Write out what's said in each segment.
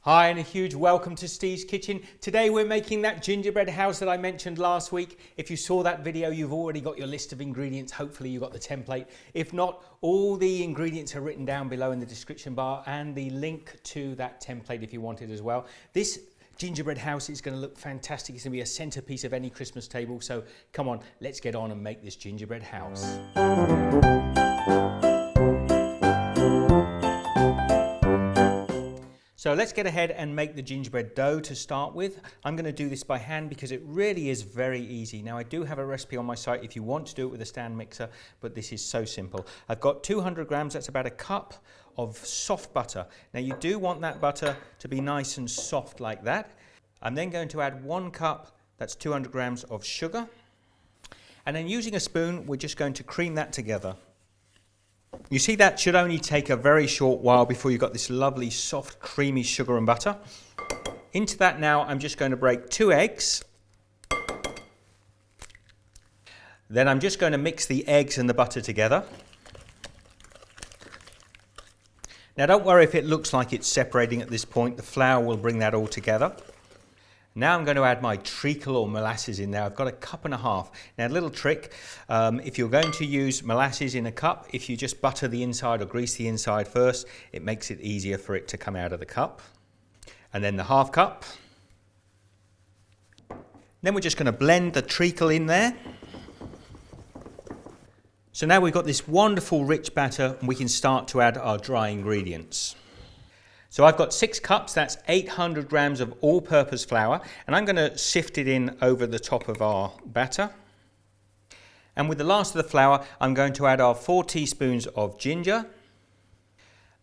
Hi and a huge welcome to Steve's Kitchen. Today we're making that gingerbread house that I mentioned last week. If you saw that video, you've already got your list of ingredients. Hopefully you got the template. If not, all the ingredients are written down below in the description bar and the link to that template if you want it as well. This gingerbread house is going to look fantastic. It's going to be a centerpiece of any Christmas table. So come on, let's get on and make this gingerbread house. So let's get ahead and make the gingerbread dough to start with. I'm going to do this by hand because it really is very easy. Now I do have a recipe on my site if you want to do it with a stand mixer, but this is so simple. I've got 200 grams, that's about a cup of soft butter. Now you do want that butter to be nice and soft like that. I'm then going to add 1 cup, that's 200 grams of sugar. And then using a spoon, we're just going to cream that together. You see, that should only take a very short while before you've got this lovely soft creamy sugar and butter. Into that now I'm just going to break 2 eggs. Then I'm just going to mix the eggs and the butter together. Now don't worry if it looks like it's separating at this point, the flour will bring that all together. Now I'm going to add my treacle or molasses in there. I've got a cup and a half. Now a little trick, if you're going to use molasses in a cup, if you just butter the inside or grease the inside first, it makes it easier for it to come out of the cup. And then the half cup. Then we're just going to blend the treacle in there. So now we've got this wonderful rich batter and we can start to add our dry ingredients. So I've got 6 cups, that's 800 grams of all-purpose flour, and I'm going to sift it in over the top of our batter. And with the last of the flour, I'm going to add our 4 teaspoons of ginger,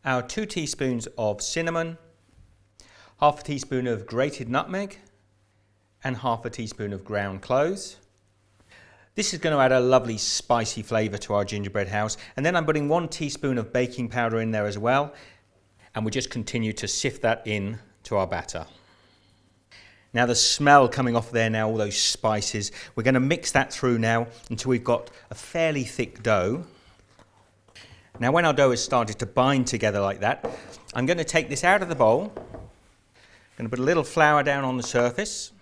our 2 teaspoons of cinnamon, half a teaspoon of grated nutmeg, and half a teaspoon of ground cloves. This is going to add a lovely spicy flavour to our gingerbread house. And then I'm putting 1 teaspoon of baking powder in there as well. And we just continue to sift that in to our batter. Now the smell coming off there now, all those spices, we're going to mix that through now until we've got a fairly thick dough. Now when our dough has started to bind together like that, I'm going to take this out of the bowl. I'm going to put a little flour down on the surface.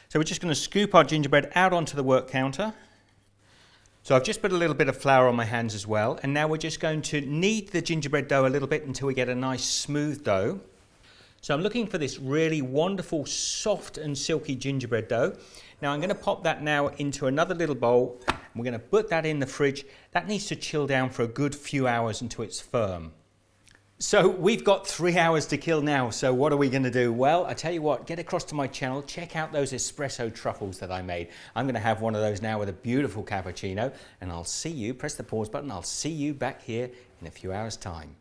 So we're just going to scoop our gingerbread out onto the work counter. So I've just put a little bit of flour on my hands as well, and now we're just going to knead the gingerbread dough a little bit until we get a nice smooth dough. So I'm looking for this really wonderful soft and silky gingerbread dough. Now I'm going to pop that now into another little bowl, and we're going to put that in the fridge. That needs to chill down for a good few hours until it's firm. So we've got 3 hours to kill now, so what are we going to do? Well, I tell you what, get across to my channel, check out those espresso truffles that I made. I'm going to have one of those now with a beautiful cappuccino, and I'll see you, press the pause button, I'll see you back here in a few hours' time.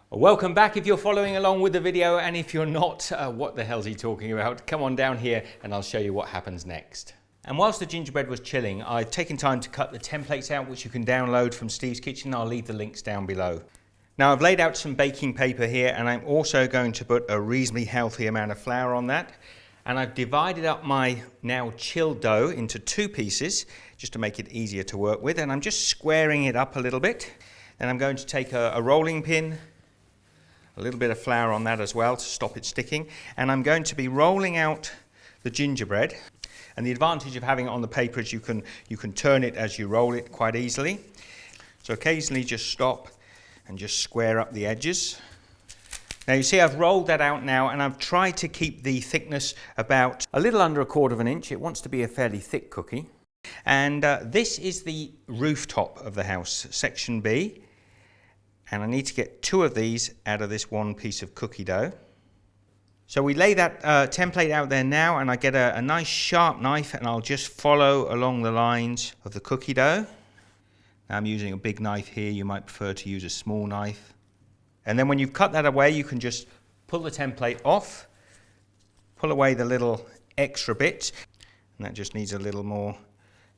Welcome back if you're following along with the video, and if you're not, what the hell's he talking about? Come on down here and I'll show you what happens next. And whilst the gingerbread was chilling, I've taken time to cut the templates out, which you can download from Steve's Kitchen. I'll leave the links down below. Now I've laid out some baking paper here, and I'm also going to put a reasonably healthy amount of flour on that. And I've divided up my now chilled dough into 2 pieces, just to make it easier to work with. And I'm just squaring it up a little bit. Then I'm going to take a rolling pin, a little bit of flour on that as well to stop it sticking. And I'm going to be rolling out the gingerbread. And the advantage of having it on the paper is you can turn it as you roll it quite easily. So occasionally just stop and just square up the edges. Now you see I've rolled that out now, and I've tried to keep the thickness about a little under 1/4 of an inch. It wants to be a fairly thick cookie. And this is the rooftop of the house, section B. And I need to get 2 of these out of this 1 piece of cookie dough. So we lay that template out there now, and I get a nice sharp knife, and I'll just follow along the lines of the cookie dough. Now I'm using a big knife here, you might prefer to use a small knife. And then when you've cut that away, you can just pull the template off, pull away the little extra bits, and that just needs a little more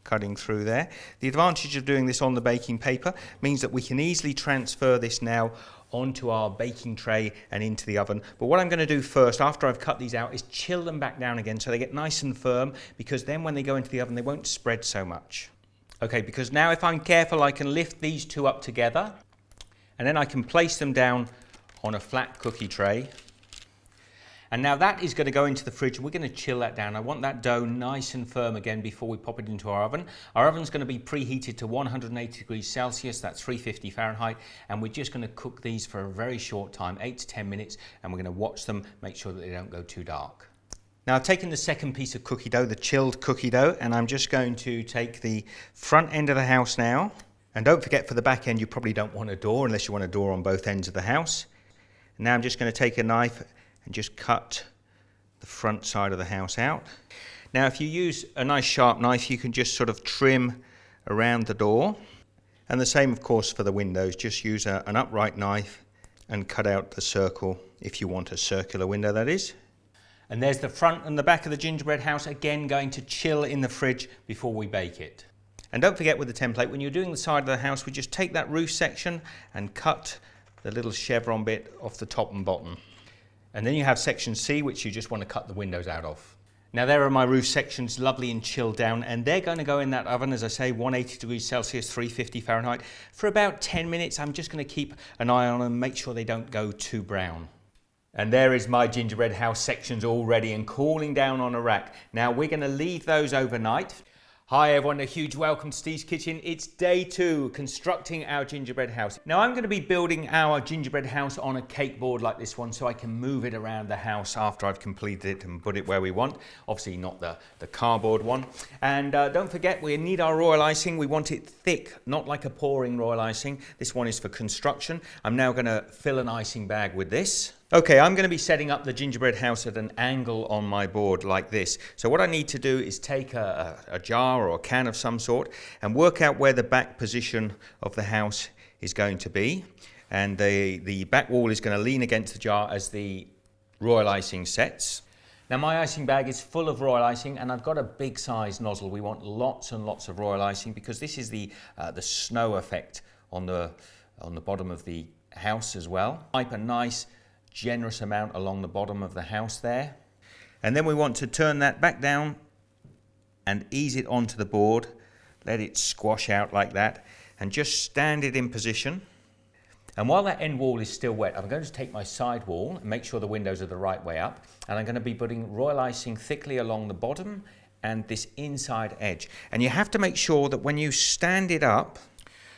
cutting through there. The advantage of doing this on the baking paper means that we can easily transfer this now onto our baking tray and into the oven. But what I'm going to do first, after I've cut these out, is chill them back down again so they get nice and firm, because then when they go into the oven they won't spread so much. Okay, because now if I'm careful I can lift these 2 up together And then I can place them down on a flat cookie tray. And now that is going to go into the fridge. We're going to chill that down. I want that dough nice and firm again before we pop it into our oven. Our oven's going to be preheated to 180 degrees Celsius, that's 350 Fahrenheit, and we're just going to cook these for a very short time, 8 to 10 minutes, and we're going to watch them, make sure that they don't go too dark. Now I've taken the second piece of cookie dough, the chilled cookie dough, and I'm just going to take the front end of the house now. And don't forget, for the back end, you probably don't want a door unless you want a door on both ends of the house. And now I'm just going to take a knife and just cut the front side of the house out. Now if you use a nice sharp knife, you can just sort of trim around the door. And the same of course for the windows, just use an upright knife and cut out the circle if you want a circular window, that is. And there's the front and the back of the gingerbread house, again going to chill in the fridge before we bake it. And don't forget with the template, when you're doing the side of the house, we just take that roof section and cut the little chevron bit off the top and bottom. And then you have section C, which you just want to cut the windows out of. Now there are my roof sections, lovely and chilled down, and they're going to go in that oven, as I say, 180 degrees Celsius, 350 Fahrenheit, for about 10 minutes. I'm just going to keep an eye on them, make sure they don't go too brown. And there is my gingerbread house sections all ready and cooling down on a rack. Now we're going to leave those overnight. Hi everyone, a huge welcome to Steve's Kitchen. It's day 2, constructing our gingerbread house. Now I'm going to be building our gingerbread house on a cake board like this one, so I can move it around the house after I've completed it and put it where we want. Obviously not the cardboard one. And don't forget, we need our royal icing. We want it thick, not like a pouring royal icing. This one is for construction. I'm now going to fill an icing bag with this. Okay, I'm going to be setting up the gingerbread house at an angle on my board like this. So what I need to do is take a jar or a can of some sort and work out where the back position of the house is going to be. And the back wall is going to lean against the jar as the royal icing sets. Now my icing bag is full of royal icing, and I've got a big size nozzle. We want lots and lots of royal icing because this is the snow effect on the bottom of the house as well. Pipe a nice generous amount along the bottom of the house there, and then we want to turn that back down and ease it onto the board, let it squash out like that, and just stand it in position. And while that end wall is still wet, I'm going to take my side wall and make sure the windows are the right way up, and I'm going to be putting royal icing thickly along the bottom and this inside edge. And you have to make sure that when you stand it up,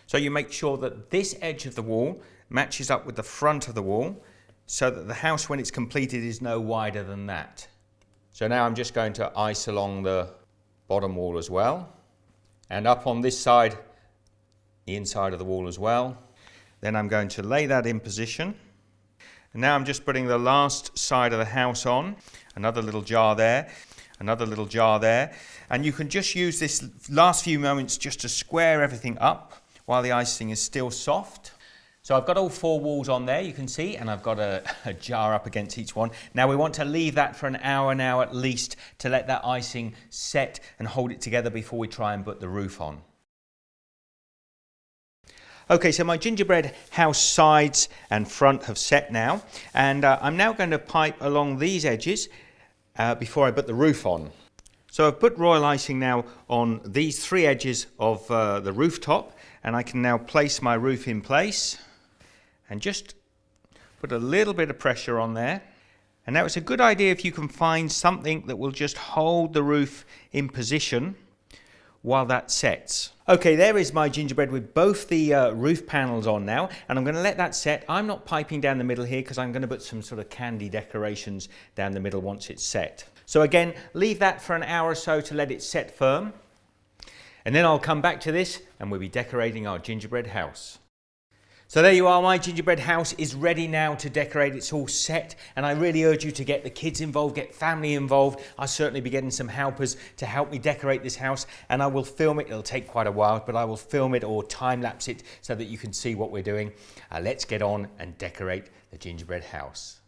so you make sure that this edge of the wall matches up with the front of the wall, so that the house, when it's completed, is no wider than that. So now I'm just going to ice along the bottom wall as well, and up on this side, the inside of the wall as well. Then I'm going to lay that in position. And now I'm just putting the last side of the house on, another little jar there, another little jar there. And you can just use this last few moments just to square everything up while the icing is still soft. So I've got all 4 walls on there, you can see, and I've got a jar up against each one. Now we want to leave that for an hour now at least to let that icing set and hold it together before we try and put the roof on. Okay, so my gingerbread house sides and front have set now, and I'm now going to pipe along these edges before I put the roof on. So I've put royal icing now on these 3 edges of the rooftop, and I can now place my roof in place. And just put a little bit of pressure on there. And now it's a good idea if you can find something that will just hold the roof in position while that sets. Okay, there is my gingerbread with both the roof panels on now, and I'm going to let that set. I'm not piping down the middle here because I'm going to put some sort of candy decorations down the middle once it's set. So again, leave that for an hour or so to let it set firm. And then I'll come back to this and we'll be decorating our gingerbread house. So there you are, my gingerbread house is ready now to decorate. It's all set, and I really urge you to get the kids involved, get family involved. I'll certainly be getting some helpers to help me decorate this house, and I will film it. It'll take quite a while, but I will film it or time-lapse it so that you can see what we're doing. Let's get on and decorate the gingerbread house.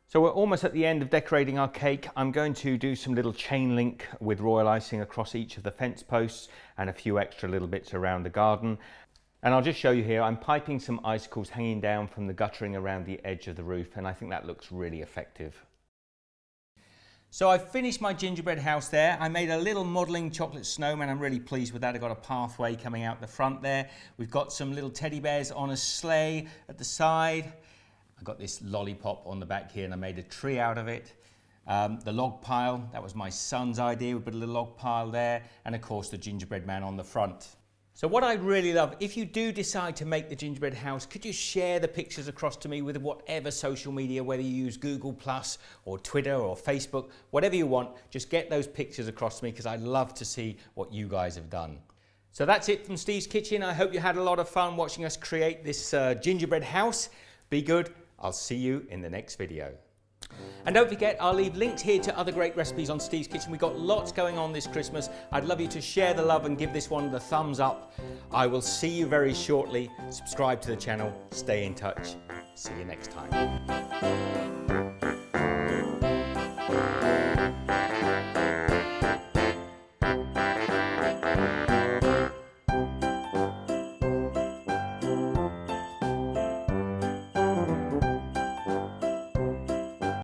So we're almost at the end of decorating our cake. I'm going to do some little chain link with royal icing across each of the fence posts and a few extra little bits around the garden. And I'll just show you here, I'm piping some icicles hanging down from the guttering around the edge of the roof, and I think that looks really effective. So I've finished my gingerbread house there. I made a little modelling chocolate snowman. I'm really pleased with that. I've got a pathway coming out the front there. We've got some little teddy bears on a sleigh at the side. I got this lollipop on the back here and I made a tree out of it. The log pile, that was my son's idea. We put a little log pile there, and of course the gingerbread man on the front. So what I'd really love, if you do decide to make the gingerbread house, could you share the pictures across to me with whatever social media, whether you use Google Plus or Twitter or Facebook, whatever you want, just get those pictures across to me because I'd love to see what you guys have done. So that's it from Steve's Kitchen. I hope you had a lot of fun watching us create this gingerbread house. Be good. I'll see you in the next video. And don't forget, I'll leave links here to other great recipes on Steve's Kitchen. We've got lots going on this Christmas. I'd love you to share the love and give this one the thumbs up. I will see you very shortly. Subscribe to the channel, stay in touch. See you next time.